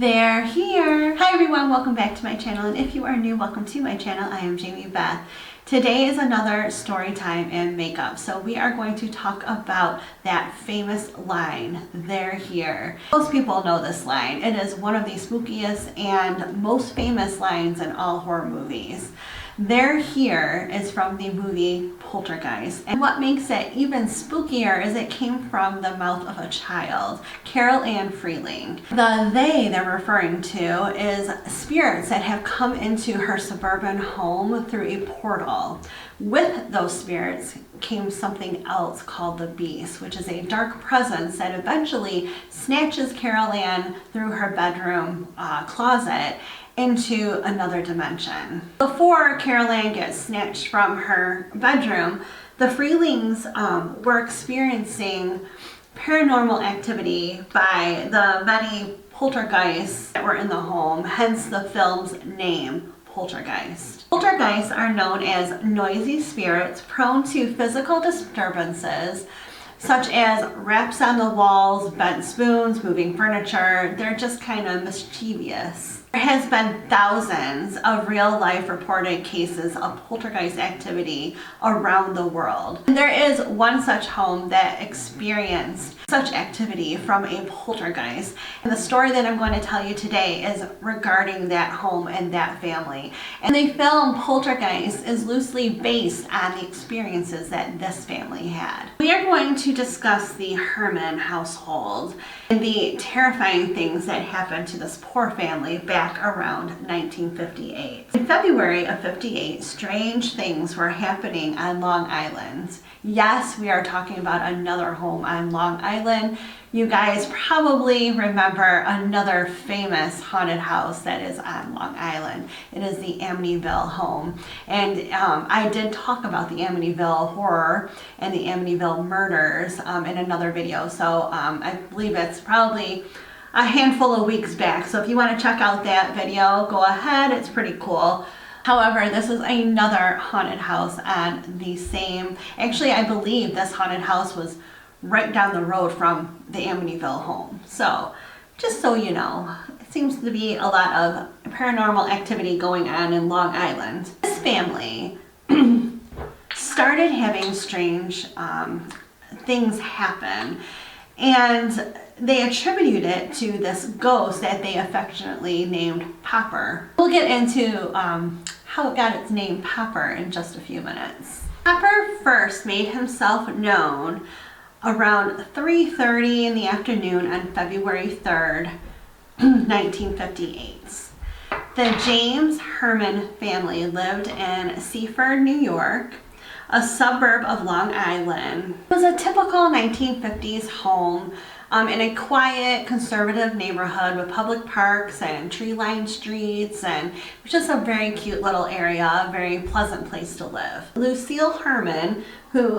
They're here. Hi everyone, welcome back to my channel, and if you are new, welcome to my channel. I am Jamie Beth. Today is another story time in makeup. So we are going to talk about that famous line, "They're here." Most people know this line. It is one of the spookiest and most famous lines in all horror movies. "They're here" is from the movie Poltergeist. And what makes it even spookier is it came from the mouth of a child, Carol Ann Freeling. The "they" they're referring to is spirits that have come into her suburban home through a portal. With those spirits came something else called the Beast, which is a dark presence that eventually snatches Carol Ann through her bedroom closet into another dimension. Before Carol Ann gets snatched from her bedroom, the Freelings were experiencing paranormal activity by the many poltergeists that were in the home, hence the film's name, Poltergeist. Poltergeists are known as noisy spirits prone to physical disturbances, such as raps on the walls, bent spoons, moving furniture. They're just kind of mischievous. There has been thousands of real-life reported cases of poltergeist activity around the world. And there is one such home that experienced such activity from a poltergeist. And the story that I'm going to tell you today is regarding that home and that family. And the film Poltergeist is loosely based on the experiences that this family had. We are going to discuss the Herman household and the terrifying things that happened to this poor family back around 1958. In February of '58, strange things were happening on Long Island. Yes, we are talking about another home on Long Island. You guys probably remember another famous haunted house that is on Long Island. It is the Amityville home. And I did talk about the Amityville horror and the Amityville murders in another video. So I believe it's probably a handful of weeks back. So if you want to check out that video, go ahead. It's pretty cool. However, this is another haunted house on the same, actually I believe this haunted house was right down the road from the Amityville home. So just so you know, it seems to be a lot of paranormal activity going on in Long Island. This family started having strange things happen, and they attributed it to this ghost that they affectionately named Popper. We'll get into how it got its name Popper in just a few minutes. Popper first made himself known around 3:30 in the afternoon on February 3rd, 1958. The James Herman family lived in Seaford, New York, a suburb of Long Island. It was a typical 1950s home in a quiet, conservative neighborhood with public parks and tree-lined streets, and it was just a very cute little area, a very pleasant place to live. Lucille Herman, who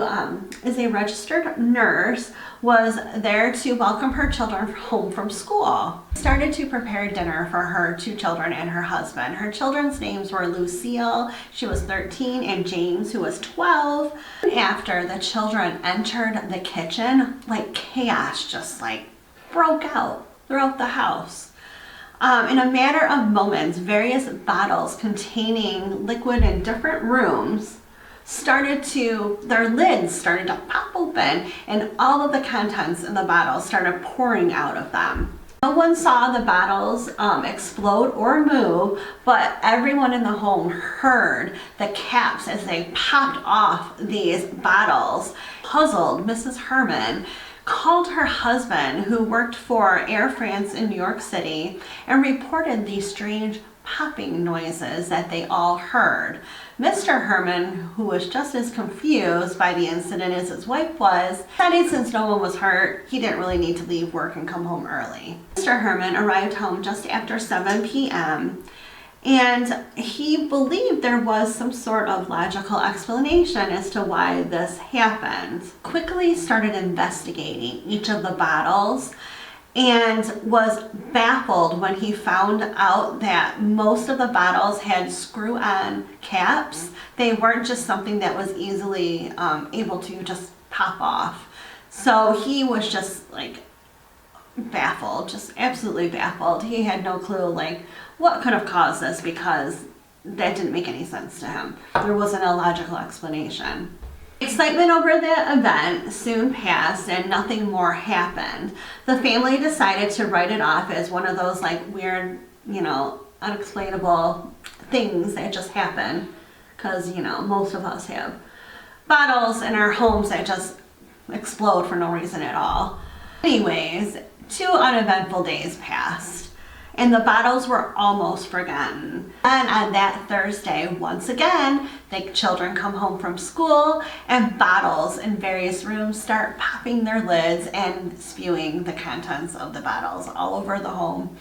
is a registered nurse, was there to welcome her children home from school. She started to prepare dinner for her two children and her husband. Her children's names were Lucille, she was 13, and James, who was 12. After the children entered the kitchen, like chaos just like broke out throughout the house. In a matter of moments, various bottles containing liquid in different rooms their lids started to pop open, and all of the contents in the bottles started pouring out of them. No one saw the bottles explode or move, but everyone in the home heard the caps as they popped off these bottles. Puzzled, Mrs. Herman called her husband, who worked for Air France in New York City, and reported these strange popping noises that they all heard. Mr. Herman, who was just as confused by the incident as his wife was, decided since no one was hurt, he didn't really need to leave work and come home early. Mr. Herman arrived home just after 7 p.m. and he believed there was some sort of logical explanation as to why this happened. Quickly started investigating each of the bottles and was baffled when he found out that most of the bottles had screw-on caps. They weren't just something that was easily able to just pop off. So he was just like baffled, just absolutely baffled. He had no clue like what could have caused this, because that didn't make any sense to him. There wasn't a logical explanation. Excitement over the event soon passed and nothing more happened. The family decided to write it off as one of those like weird, you know, unexplainable things that just happen, because, you know, most of us have bottles in our homes that just explode for no reason at all. Anyways, 2 uneventful days passed, and the bottles were almost forgotten. And on that Thursday, once again, the children come home from school and bottles in various rooms start popping their lids and spewing the contents of the bottles all over the home.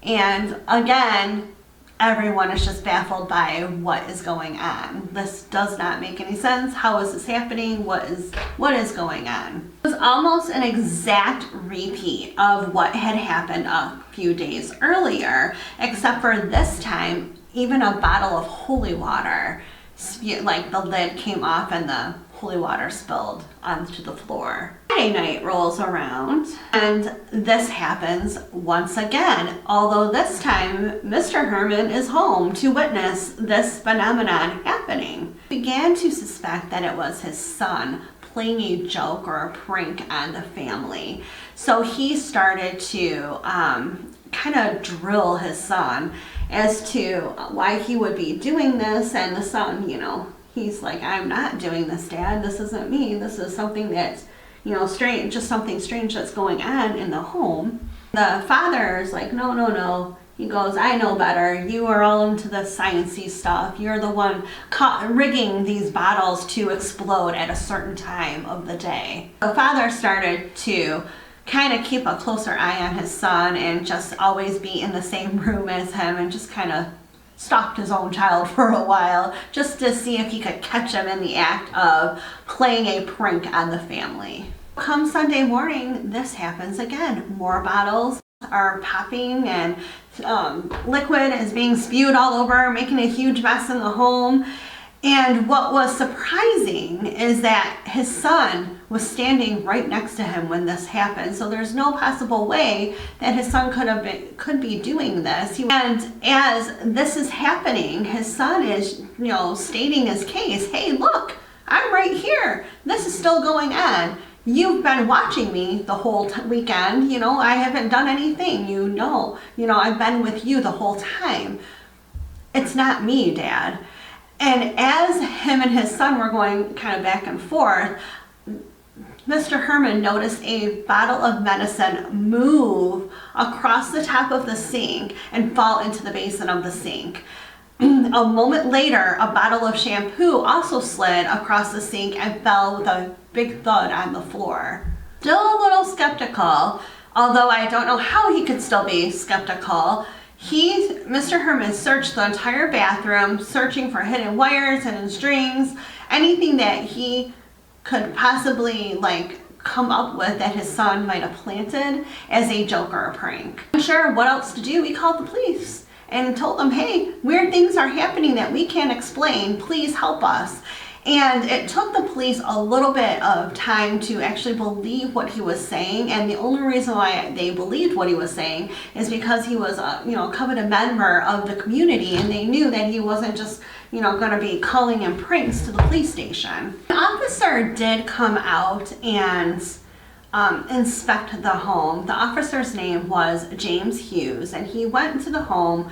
And again, everyone is just baffled by what is going on. This does not make any sense. How is this happening? What is going on? It was almost an exact repeat of what had happened a few days earlier, except for this time, even a bottle of holy water, like the lid came off and the holy water spilled onto the floor. Friday night rolls around and this happens once again, although this time Mr. Herman is home to witness this phenomenon happening. He began to suspect that it was his son playing a joke or a prank on the family. So he started to kind of drill his son as to why he would be doing this, and the son, you know, he's like, I'm not doing this, Dad. This isn't me. This is something that's, you know, strange, just something strange that's going on in the home. The father's like, no, no, no. He goes, I know better. You are all into the sciencey stuff. You're the one rigging these bottles to explode at a certain time of the day. The father started to kind of keep a closer eye on his son and just always be in the same room as him, and just kind of stalked his own child for a while just to see if he could catch him in the act of playing a prank on the family. Come Sunday morning, this happens again. More bottles are popping and liquid is being spewed all over, making a huge mess in the home. And what was surprising is that his son was standing right next to him when this happened. So there's no possible way that his son could be doing this. And as this is happening, his son is, you know, stating his case. Hey, look, I'm right here. This is still going on. You've been watching me the whole weekend. You know, I haven't done anything. You know, I've been with you the whole time. It's not me, Dad. And as him and his son were going kind of back and forth, Mr. Herman noticed a bottle of medicine move across the top of the sink and fall into the basin of the sink. A moment later, a bottle of shampoo also slid across the sink and fell with a big thud on the floor. Still a little skeptical, although I don't know how he could still be skeptical. Mr. Herman searched the entire bathroom, searching for hidden wires, hidden strings, anything that he could possibly like come up with that his son might have planted as a joke or a prank. Unsure what else to do, he called the police and told them, hey, weird things are happening that we can't explain, please help us. And it took the police a little bit of time to actually believe what he was saying, and the only reason why they believed what he was saying is because he was a coveted member of the community, and they knew that he wasn't just going to be calling in pranks to the police station. The officer did come out and inspect the home. The officer's name was James Hughes, and he went into the home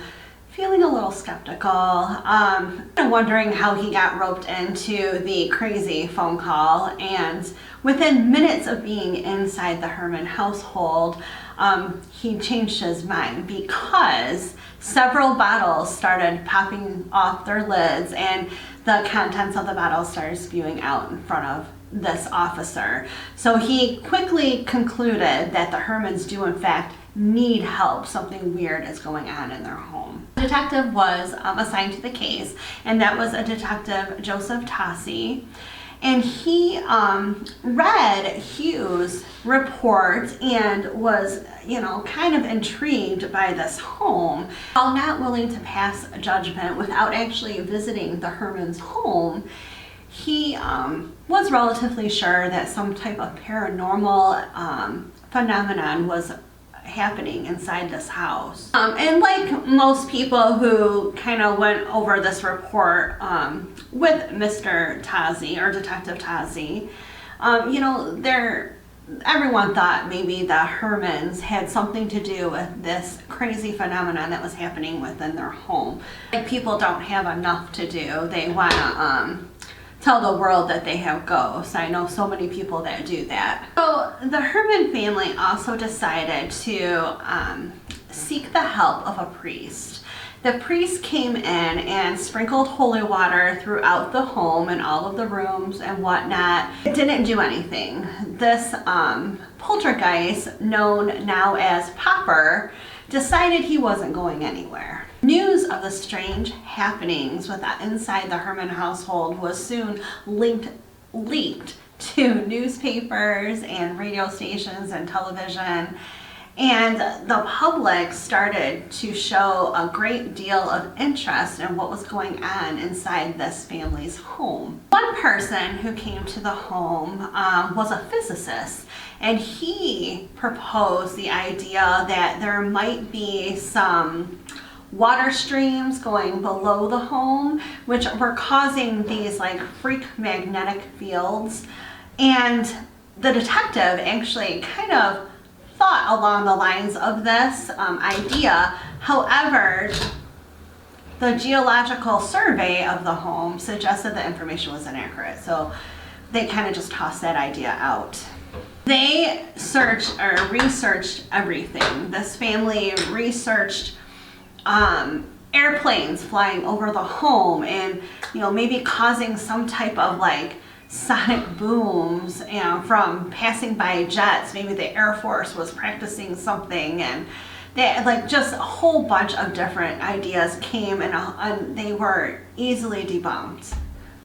feeling a little skeptical, wondering how he got roped into the crazy phone call. And within minutes of being inside the Herman household, he changed his mind because several bottles started popping off their lids and the contents of the bottles started spewing out in front of this officer. So he quickly concluded that the Hermans do in fact need help. Something weird is going on in their home. The detective was assigned to the case, and that was a detective, Joseph Tossi. And he read Hughes' report and was, kind of intrigued by this home. While not willing to pass a judgment without actually visiting the Herman's home, he was relatively sure that some type of paranormal phenomenon was happening inside this house. And like most people who kind of went over this report with Mr. Tazi or Detective Tazi, you know, everyone thought maybe the Hermans had something to do with this crazy phenomenon that was happening within their home. Like, people don't have enough to do. They want to tell the world that they have ghosts. I know so many people that do that. So the Herman family also decided to seek the help of a priest. The priest came in and sprinkled holy water throughout the home and all of the rooms and whatnot. It didn't do anything. This poltergeist, known now as Popper, decided he wasn't going anywhere. News of the strange happenings inside the Herman household was soon leaked to newspapers and radio stations and television, and the public started to show a great deal of interest in what was going on inside this family's home. One person who came to the home was a physicist, and he proposed the idea that there might be some water streams going below the home, which were causing these like freak magnetic fields. And the detective actually kind of thought along the lines of this idea. However, the geological survey of the home suggested the information was inaccurate, so they kind of just tossed that idea out. They researched everything. This family researched airplanes flying over the home and, you know, maybe causing some type of like sonic booms, you know, from passing by jets. Maybe the Air Force was practicing something, and they, like, just a whole bunch of different ideas came, and they were easily debunked.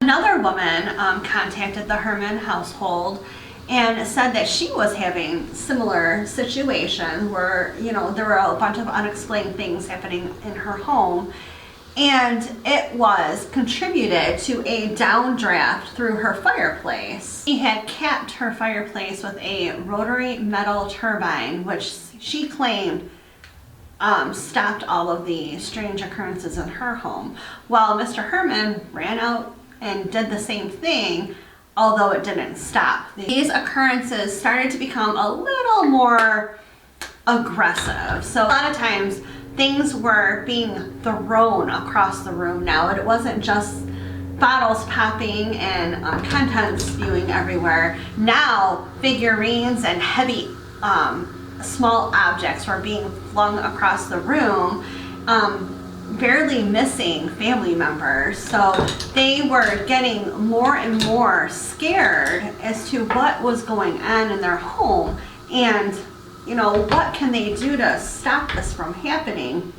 Another woman contacted the Herman household and said that she was having similar situation where, you know, there were a bunch of unexplained things happening in her home, and it was contributed to a downdraft through her fireplace. She had capped her fireplace with a rotary metal turbine, which she claimed stopped all of the strange occurrences in her home. While Mr. Herman ran out and did the same thing, although it didn't stop. These occurrences started to become a little more aggressive. So a lot of times things were being thrown across the room now. It wasn't just bottles popping and contents spewing everywhere. Now figurines and heavy small objects were being flung across the room, barely missing family members. So they were getting more and more scared as to what was going on in their home, and, you know, what can they do to stop this from happening.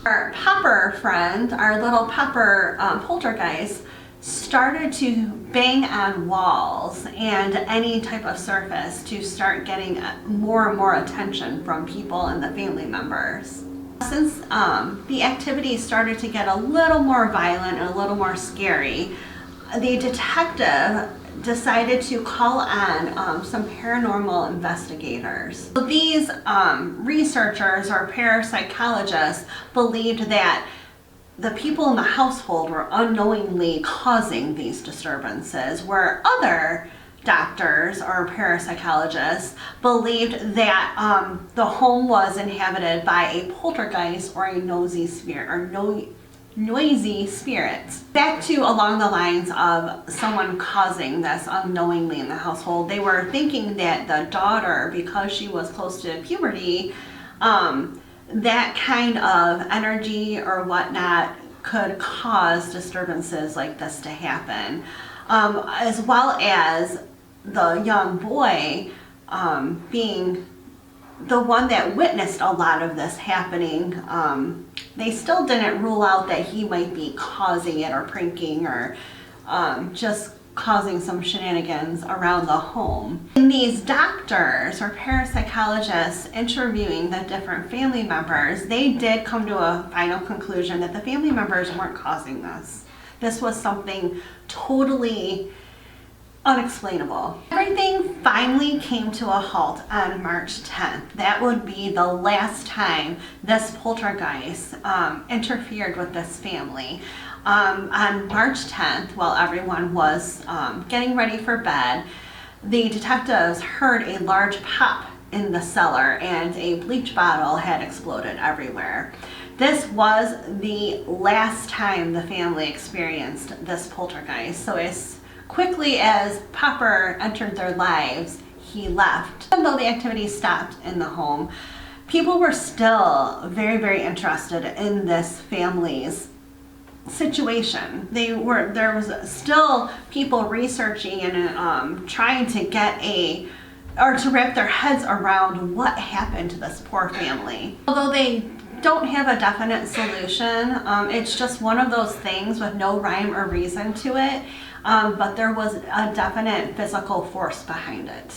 Our Popper friend, our little Popper poltergeist, started to bang on walls and any type of surface to start getting more and more attention from people and the family members. Since the activity started to get a little more violent and a little more scary, the detective decided to call on some paranormal investigators. So these researchers or parapsychologists believed that the people in the household were unknowingly causing these disturbances, where other doctors or parapsychologists believed that the home was inhabited by a poltergeist or a noisy spirit. Back to along the lines of someone causing this unknowingly in the household, they were thinking that the daughter, because she was close to puberty, that kind of energy or whatnot could cause disturbances like this to happen, as well as the young boy being the one that witnessed a lot of this happening. They still didn't rule out that he might be causing it or pranking or just causing some shenanigans around the home. And these doctors or parapsychologists interviewing the different family members, they did come to a final conclusion that the family members weren't causing this. This was something totally unexplainable. Everything finally came to a halt on March 10th. That would be the last time this poltergeist interfered with this family. On March 10th, while everyone was getting ready for bed, the detectives heard a large pop in the cellar and a bleach bottle had exploded everywhere. This was the last time the family experienced this poltergeist. So as quickly as Popper entered their lives, he left. Even though the activity stopped in the home, people were still very, very interested in this family's situation. There was still people researching and trying to to wrap their heads around what happened to this poor family. Although they don't have a definite solution, it's just one of those things with no rhyme or reason to it. But there was a definite physical force behind it.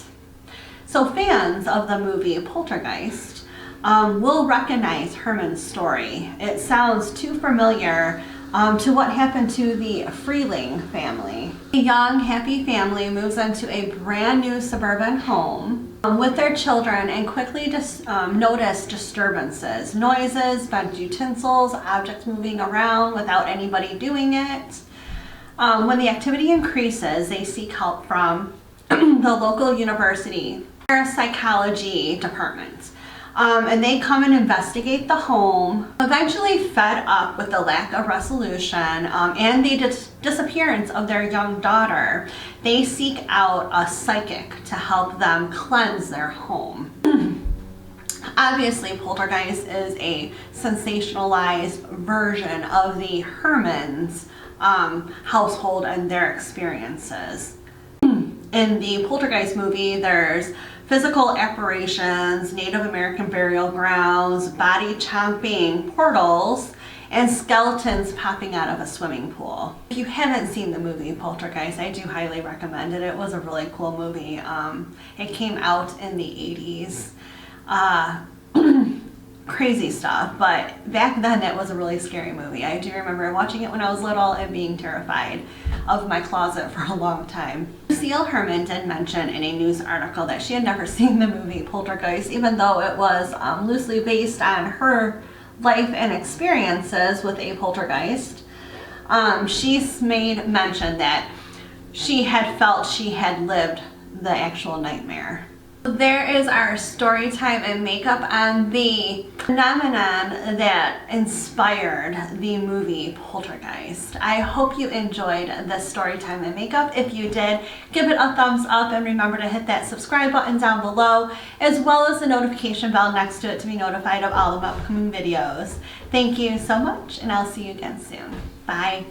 So fans of the movie Poltergeist will recognize Herman's story. It sounds too familiar to what happened to the Freeling family. A young, happy family moves into a brand new suburban home with their children and quickly notice disturbances, noises, bent utensils, objects moving around without anybody doing it. When the activity increases, they seek help from the local university parapsychology department. And they come and investigate the home. Eventually fed up with the lack of resolution and the disappearance of their young daughter, they seek out a psychic to help them cleanse their home. Obviously, Poltergeist is a sensationalized version of the Herman's household and their experiences. In the Poltergeist movie, there's physical apparitions, Native American burial grounds, body chomping portals, and skeletons popping out of a swimming pool. If you haven't seen the movie Poltergeist, I do highly recommend it. It was a really cool movie. It came out in the 80s. Crazy stuff, but back then it was a really scary movie. I do remember watching it when I was little and being terrified of my closet for a long time. Lucille Herman did mention in a news article that she had never seen the movie Poltergeist, even though it was loosely based on her life and experiences with a poltergeist. She's made mention that she had felt she had lived the actual nightmare. There is our story time and makeup on the phenomenon that inspired the movie Poltergeist. I hope you enjoyed this story time and makeup. If you did, give it a thumbs up and remember to hit that subscribe button down below, as well as the notification bell next to it to be notified of all of my upcoming videos. Thank you so much, and I'll see you again soon. Bye.